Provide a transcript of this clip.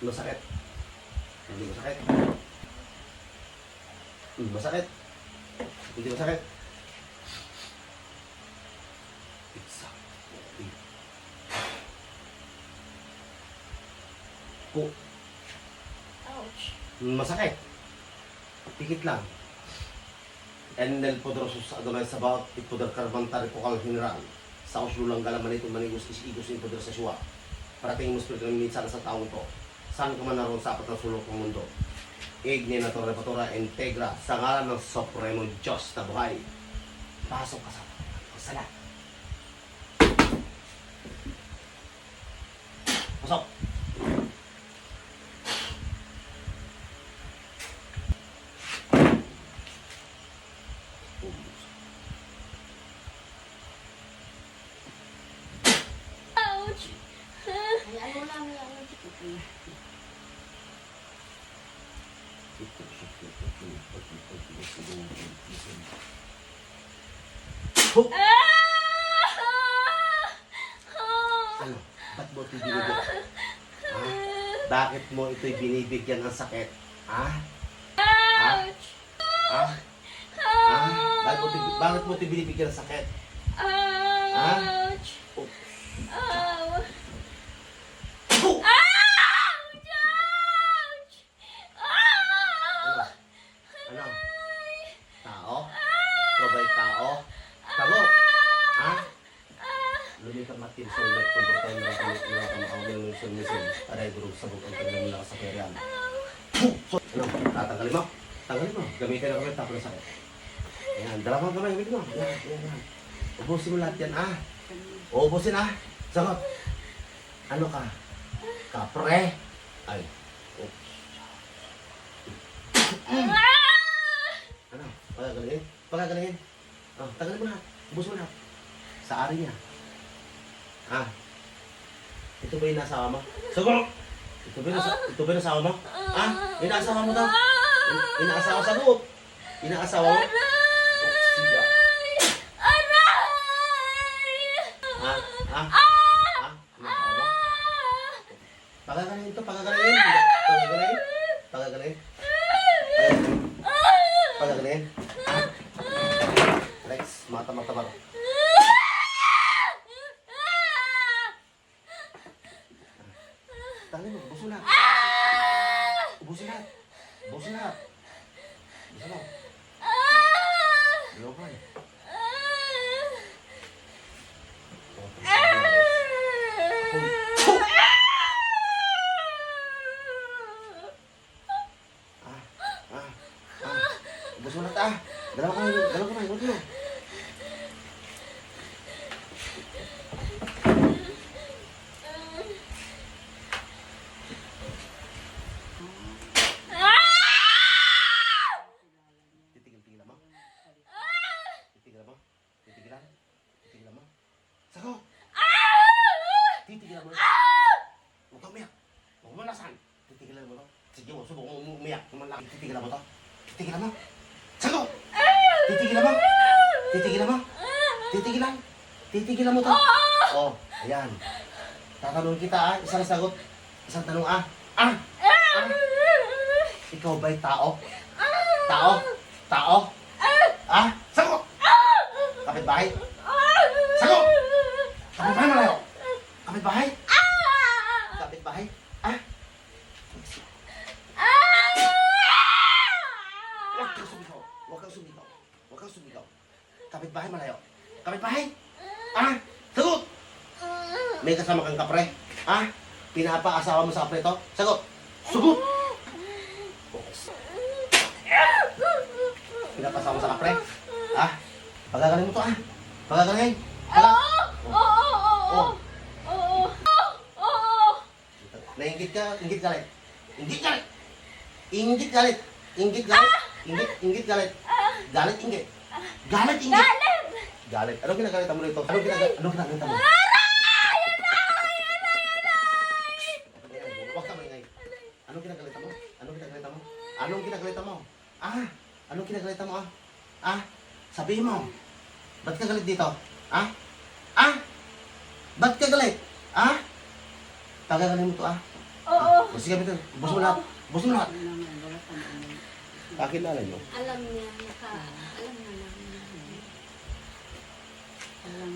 Masakit. Hindi masakit. Masakit. Hindi masakit. Exactly. Po. Ouch. Masakit. Pikit lang. Enel poderosos Adonai Sabaoth, ipoder karbantari pokal general. Sa uslulang galang manito manigos is-igos yung poder sa siwa. Parating mo spirito ng minsan sa taong to. Saan ka man naroon sa apat na sulok ng mundo. Igne na torre patura integra sa ngalan ng Supremo Diyos na buhay. Pasok ka sa pagsala. Pasok! Ouch! Ay, ano lang yan? Hook! Ah! Ano? Ba't mo ito binibigyan? Ha? Bakit mo ito'y binibigyan ng sakit? Ha? Ha? Ha? Ha? Bakit mo ito'y binibigyan ng sakit? Ouch! Oh. Ow! Oh! Ouch! Ouch! Ano? Ow! Ano? Tao? Ikaw ba'y tao? Sagot! Ha? Lumikang matin sa ulit kung ba't tayo nakakawin ng sumisin para durog sabog ang kanilang lakas sa perian. So, ano? Tatanggalin mo? Tanggalin mo. Gamitin ang kamay, tapos na sakit. Ayan, dalawang kamay, gamitin mo. Ayan, ayan, ayan. Ubusin mo lahat yan, ah. Ubusin, ah. Sagot. Ano ka? Kapre? Ay. Oops. Ano? Pagagalingin? Pagagalingin? Oh, tagalin mo lahat. Ubus mo lahat. Sa ari niya. Ah. Ito ba yung nasawa mo? Sagot! Ito ba yung nasawa mo? Ah? Inaasawa mo daw? Inaasawa, sagot! Inaasawa mo? Oh, siya. Ah? Ah? Ah? Inaasawa mo? Pagagalingin to, pagagalingin. Pagagalingin. Pagagalingin. Pagagalingin. Ah? Rex, mata-mata ba? Tangin mo, ubusin lahat. Ubusin lahat. Ubusin lahat. Ubusin lahat. Ayaw pa eh. Ah, ah, ah. Ubusin mo lahat ah. Dalawa kamay, huwag mo. Titigil-tigilan mo? Titigilan mo? Titigilan? Titigilan mo? Sagot! Titigilan mo? Huwag kang umiyak. Huwag mo nasan. Titigilan mo to. Sige mo, subok mo umiyak. Titigilan mo to. Titigilan mo? Sagot! Titigilan mo? Titigilan mo? Titigilan? Titigilan mo to? Oh, ayan. Tatanungin kita ah. Isang sagot. Isang tanong ah. Ah! Ah! Ikaw ba'y tao? Tao? Tao? Ah? Sagot! Kapitbahay? Sagot! Kapitbahay malayo? Kapitbahay? Kapitbahay? Ah? Huwag kang sumigaw. Huwag kang sumigaw. Huwag kang sumigaw. Kapitbahay malayo? Kapitbahay? Ah? Sagot! May kasama kang kapre? Ah? Pinapa-asawa mo sa kapre to? Sagot! Sugot! Pinapasama mo sa kapre? Ah? Pagagaling mo to ah. Pagagaling. Oh. Nainggit ka, inggit galit. Inggit galit. Inggit galit. Inggit galit. Inggit galit. Galit inggit. Galit inggit. Galit. Anong kinagalitan mo rito? Anong kinagalitan mo? Huwag ka maingay. Anong kinagalitan mo? Anong kinagalitan mo? Anong kinagalitan mo? Ah? Anong kinagalitan mo ah? Ah? Sabihin mo. Ba't ka galit dito? Ah? Ah? Ba't ka galit? Ah? Pagagaling mo to ah? Oo. O sige, Peter. Ubus mo lahat. Ubus mo lahat. Kakilala nyo. Alam niya, alam na lang. Alam